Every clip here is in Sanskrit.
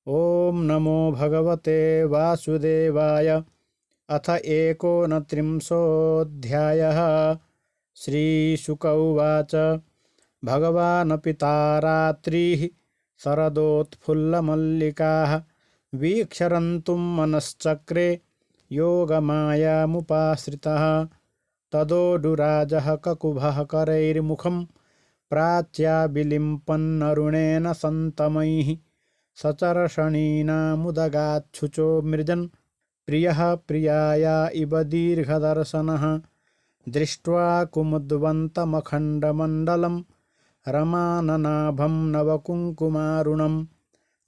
ॐ नमो भगवते वासुदेवाय। अथ एकोनत्रिंशोऽध्यायः। श्रीशुक उवाच। भगवानपि तारात्रिः शरदोत्फुल्लमल्लिकाः वीक्षरन्तुं मनश्चक्रे योगमायामुपाश्रितः। तदोडुराजः ककुभः करैर्मुखं प्राच्याबिलिम्पन्नरुणेन सन्तमैः सचर्षणीनामुदगाच्छुचो मृजन् प्रियः प्रियाया इव दीर्घदर्शनः। दृष्ट्वा कुमुद्वन्तमखण्डमण्डलं रमाननाभं नवकुङ्कुमारुणं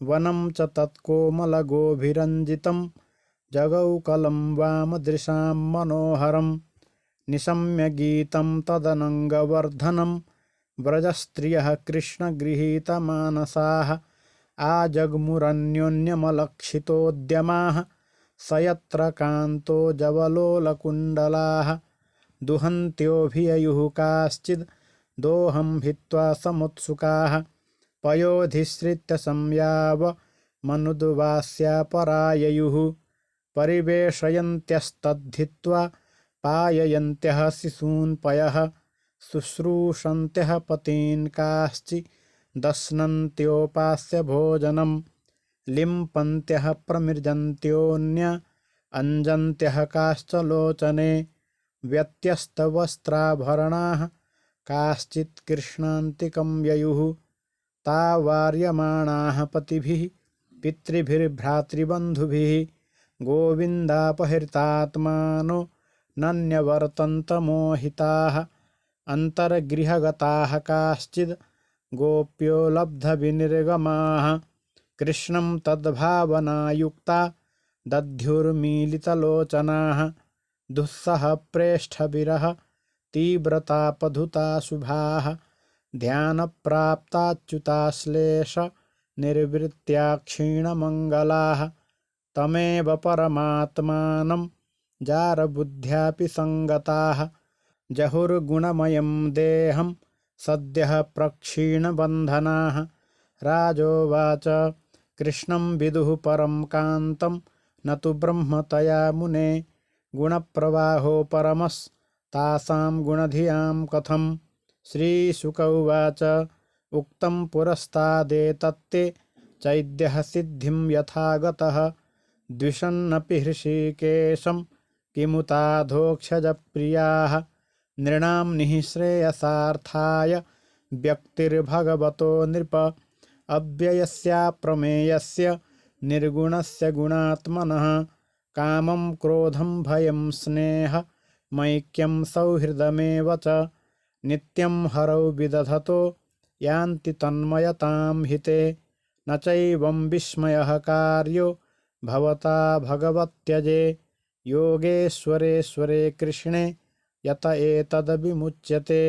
वनं च तत्कोमलगोभिरञ्जितं जगौकलं वामदृशां मनोहरं निशम्य गीतं तदनङ्गवर्धनं व्रजस्त्रियः कृष्णगृहीतमानसाः आजग्मुरन्योन्यमलक्षितोद्यमाः स यत्र कान्तो जवलोलकुण्डलाः दुहन्त्योऽभिययुः काश्चिद् दोहं हित्वा समुत्सुकाः पयोधिश्रित्य संयावमनुद्वास्या पराययुः परिवेशयन्त्यस्तद्धित्वा पाययन्त्यः शिशून् पयः शुश्रूषन्त्यः पतीन् काश्चिदश्नन्त्योपास्य भोजनं लिम्पन्त्यः प्रमृजन्त्योऽन्य अञ्जन्त्यः काश्च लोचने व्यत्यस्तवस्त्राभरणाः काश्चित् कृष्णान्तिकं ययुः ता वार्यमाणाः पतिभिः पितृभिर्भ्रातृबन्धुभिः गोविन्दापहृतात्मानो नन्यवर्तन्त मोहिताः अन्तर्गृहगताः काश्चिद् गोप्यो लब्धविनिर्गमाः कृष्णं तद्भावनायुक्ता दध्युर्मीलितलोचनाः दुःसह प्रेष्ठविरह तीव्रतापधुता शुभाः ध्यानप्राप्ताच्युताश्लेष निर्वृत्त्या क्षीणमङ्गलाः तमेव परमात्मानं जारबुद्ध्यापि सङ्गताः जहुर्गुणमयं देहं सद्यः प्रक्षीणबन्धनाः। राजोवाच। कृष्णं विदुः परं कान्तं न तु ब्रह्मतया मुने गुणप्रवाहो परमस्तासां गुणधियां कथम्। श्रीशुक उवाच। उक्तं पुरस्तादेतत्ते चैद्यः सिद्धिं यथा गतः द्विषन्नपि हृषीकेशं किमुताधोक्षजप्रियाः नृणां निःश्रेयसार्थाय व्यक्तिर्भगवतो नृप अव्ययस्याप्रमेयस्य निर्गुणस्य गुणात्मनः कामं क्रोधं भयं स्नेहमैक्यं सौहृदमेव च नित्यं हरौ विदधतो यान्ति तन्मयतां हिते न चैवं विस्मयः कार्यो भवता भगवत्यजे योगेश्वरेश्वरे कृष्णे यत एतद्विमुच्यते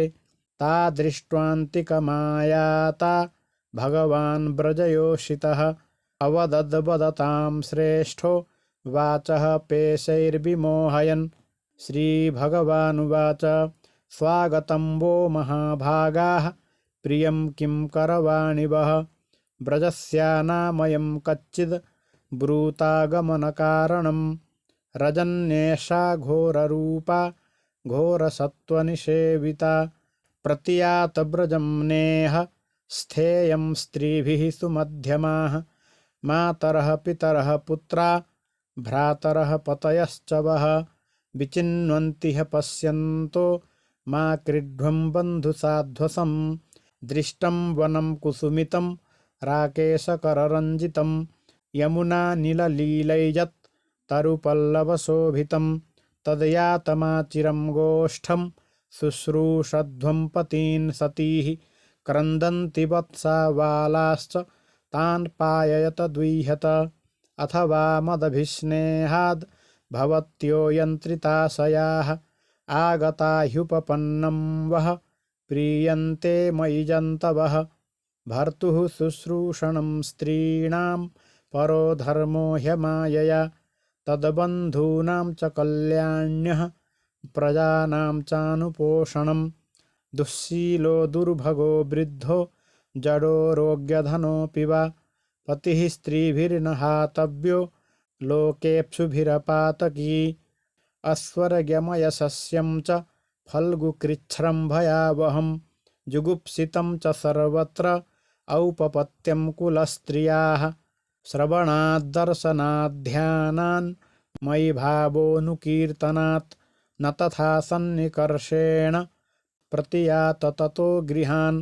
तादृष्ट्वान्तिकमायाता भगवान् व्रजयोषितः अवदद्वदतां श्रेष्ठो वाचः पेशैर्विमोहयन्। श्रीभगवानुवाच। स्वागतं वो महाभागाः प्रियं किं करवाणि वः व्रजस्यानामयं कच्चिद् ब्रूतागमनकारणं रजन्येषा घोररूपा घोरसत्त्वनिषेविता प्रतियातव्रजं नेह स्थेयं स्त्रीभिः सुमध्यमाः मातरः पितरः पुत्रा भ्रातरः पतयश्च वः विचिन्वन्ति ह्य पश्यन्तो मा क्रीड्वं बन्धुसाध्वसं दृष्टं वनं कुसुमितं राकेशकररञ्जितं यमुनानिललीलैजत् तरुपल्लवशोभितं तद्यातमाचिरं गोष्ठं शुश्रूषध्वं पतीन् सतीः क्रन्दन्ति वत्सा बालाश्च तान् पाययत दुह्यत अथवा मदभिस्नेहाद् भवत्यो यन्त्रिताशयाः आगता ह्युपपन्नं वः प्रीयन्ते मयि जन्तवः भर्तुः शुश्रूषणं स्त्रीणां परो धर्मो ह्यमायया तद्बन्धूनां च कल्याण्यः प्रजानां चानुपोषणं दुःशीलो दुर्भगो वृद्धो जडो रोग्यधनोऽपि वा पतिः स्त्रीभिर्न हातव्यो लोकेप्सुभिरपातकी अस्वर्ग्यमयशस्यं च फल्गुकृच्छ्रं भयावहं जुगुप्सितं च सर्वत्र औपपत्यं कुलस्त्रियाः श्रवणाद्दर्शनाध्यानान् मयि भावोऽनुकीर्तनात् न तथा सन्निकर्षेण प्रतियात ततो गृहान्।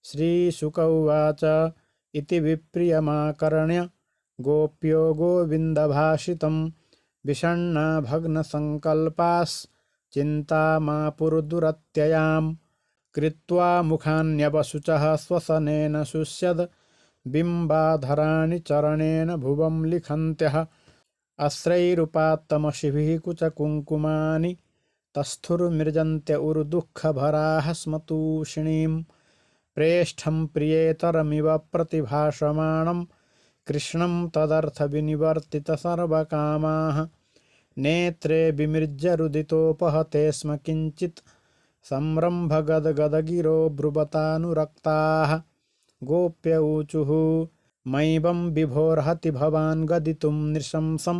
श्रीशुक उवाच इति विप्रियमाकर्ण्य गोप्यो गोविन्दभाषितं विषण्णा भग्नसङ्कल्पाश्चिन्तामापुर्दुरत्ययाम् कृत्वा मुखान्यवशुचः श्वसनेन शुष्यद् बिम्बाधराणि चरणेन भुवं लिखन्त्यः अश्रैरुपात्तमशिभिः कुचकुङ्कुमानि तस्थुर्मृजन्त्य उरुदुःखभराः स्मतूषिणीम् प्रेष्ठं प्रियेतरमिव प्रतिभाषमाणं कृष्णं तदर्थविनिवर्तितसर्वकामाः नेत्रे विमृज्य रुदितोपहते स्म किञ्चित् संरम्भगदगदगिरो ब्रुवतानुरक्ताः गोप्य ऊचुः मैवं विभोर्हति भवान् गदितुं नृशंसं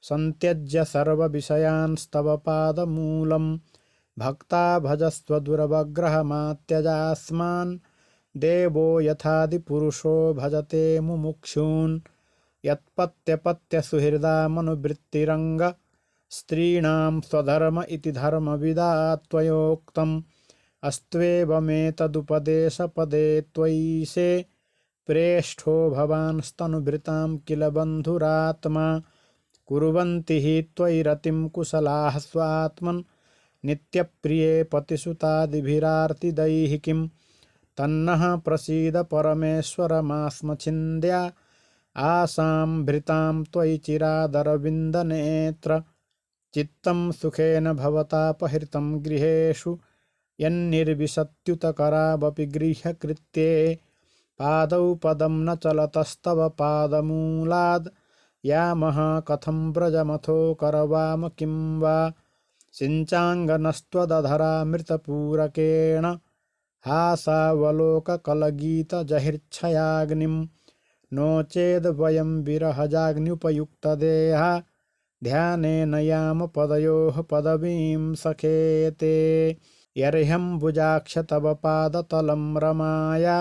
सन्त्यज्य सर्वविषयान्स्तव पादमूलं भक्ता भजस्व दुरवग्रहमात्यजास्मान् देवो यथादिपुरुषो भजते मुमुक्षून् यत्पत्यपत्यसुहृदा मनुवृत्तिरङ्ग स्त्रीणां स्वधर्म इति धर्मविदा त्वयोक्तम् अस्त्वेवमेतदुपदेशपदे त्वयीशे प्रेष्ठो भवांस्तनुभृतां किल बन्धुरात्मा कुर्वन्ति हि त्वयि रतिं कुशलाः स्वात्मन् नित्यप्रिये पतिसुतादिभिरार्तिदैः किं तन्नः प्रसीद परमेश्वरमास्मछिन्द्या आसां भृतां त्वयि चिरादरविन्दनेत्र चित्तं सुखेन भवतापहृतं गृहेषु यन्निर्विशत्युतकरावपि गृह्यकृत्ये पादौ पदं न चलतस्तव पादमूलाद् यामः कथं व्रजमथो करवाम किं वा सिञ्चाङ्गनस्त्वदधरामृतपूरकेण हासावलोककलगीतजहिर्च्छयाग्निं नो चेद्वयं विरहजाग्न्युपयुक्तदेहा ध्यानेन याम पदयोः पदवीं सखेते यर्ह्यम्बुजाक्ष तव पादतलं रमाया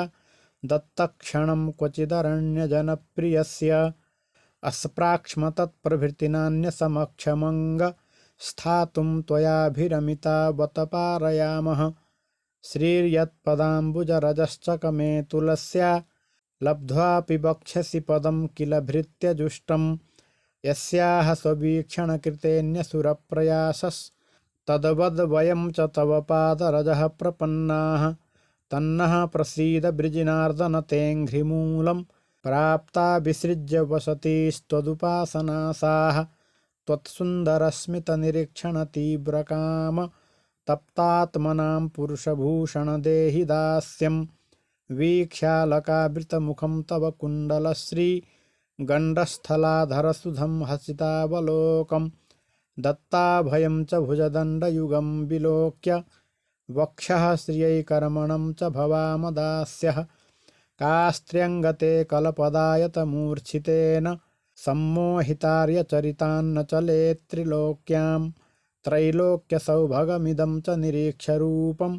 दत्तक्षणं क्वचिदरण्यजनप्रियस्य अस्प्राक्ष्मतत्प्रभृतिनान्यसमक्षमङ्ग स्थातुं त्वयाभिरमितावत पारयामः श्रीर्यत्पदाम्बुजरजश्चकमे तुलस्या लब्ध्वापि वक्ष्यसि पदं किल भृत्यजुष्टं यस्याः स्ववीक्षणकृतेऽन्यसुरप्रयासस्तद्वद्वयं च तव पादरजः प्रपन्नाः तन्नः प्रसीद वृजिनार्दन तेऽङ्घ्रिमूलं प्राप्ता विसृज्य वसतिस्त्वदुपासनासाः त्वत्सुन्दरस्मितनिरीक्षणतीव्रकाम तप्तात्मनां पुरुषभूषणदेहि दास्यं वीक्ष्यालकावृतमुखं तव कुण्डलश्री गण्डस्थलाधरसुधं हसितावलोकं दत्ताभयं च भुजदण्डयुगं विलोक्य वक्षः श्रियैकर्मणं च भवामदास्यः कास्त्र्यङ्गते कलपदायतमूर्च्छितेन सम्मोहितार्यचरितान्न चलेत्त्रिलोक्यां त्रैलोक्यसौभगमिदं च निरीक्ष्यरूपं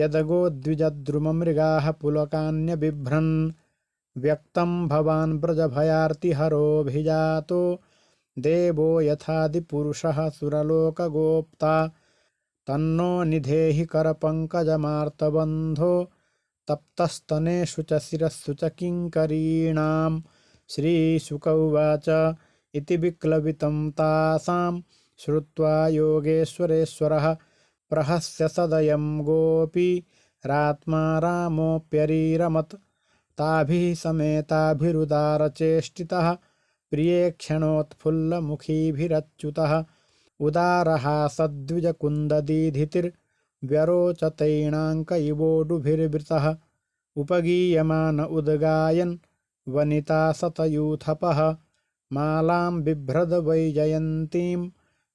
यदगोद्विजद्रुममृगाः पुलकान्यबिभ्रन् व्यक्तं भवान् व्रजभयार्तिहरोऽभिजातो देवो यथादिपुरुषः सुरलोकगोप्ता तन्नो निधेहि करपङ्कजमार्तबन्धो तप्तस्तनेषु च शिरस्सु च किङ्करीणाम्। श्रीशुक उवाच इति विक्लवितं तासां श्रुत्वा योगेश्वरेश्वरः प्रहस्य सदयं गोपीरात्मा रामोऽप्यरीरमत् ताभिः समेताभिरुदारचेष्टितः प्रियेक्षणोत्फुल्लमुखीभिरच्युतः उदारहासद्विजकुन्ददीधितिर्व्यरोचतैणाङ्क इवोडुभिर्वृतः उपगीयमान उद्गायन् वनिता सतयूथपः मालां बिभ्रद वैजयन्तीं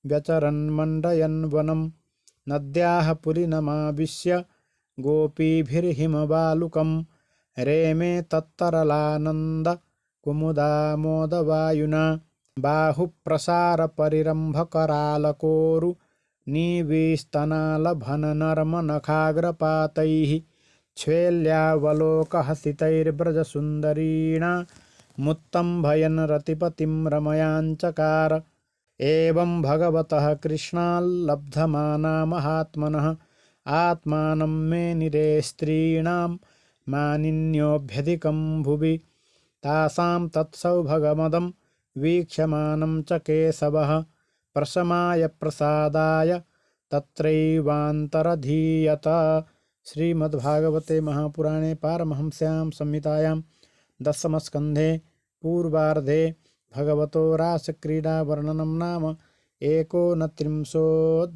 व्यचरन्मण्डयन् वनं नद्याः पुलिनमाविश्य गोपीभिर्हिमबालुकं रेमे तत्तरलानन्द कुमुदामोदवायुना बाहुप्रसारपरिरम्भकरालकोरु निविस्तनालभननर्मनखाग्रपातैः छ्वेल्यावलोकहसितैर्व्रजसुन्दरीणा मुत्तम्भयन् रतिपतिं रमयाञ्चकार। एवं भगवतः कृष्णाल्लब्धमाना महात्मनः आत्मानं मे निरे स्त्रीणां मानिन्योऽभ्यधिकं भुवि। तासां तत्सौभगमदं वीक्ष्यमानं च केशवः प्रशमाय प्रसादाय तत्रैवान्तरधीयत। श्रीमद्भागवते महापुराणे पारमहंस्यां संहितायां दशमस्कन्धे पूर्वार्धे भगवतो रासक्रीडावर्णनं नाम 29.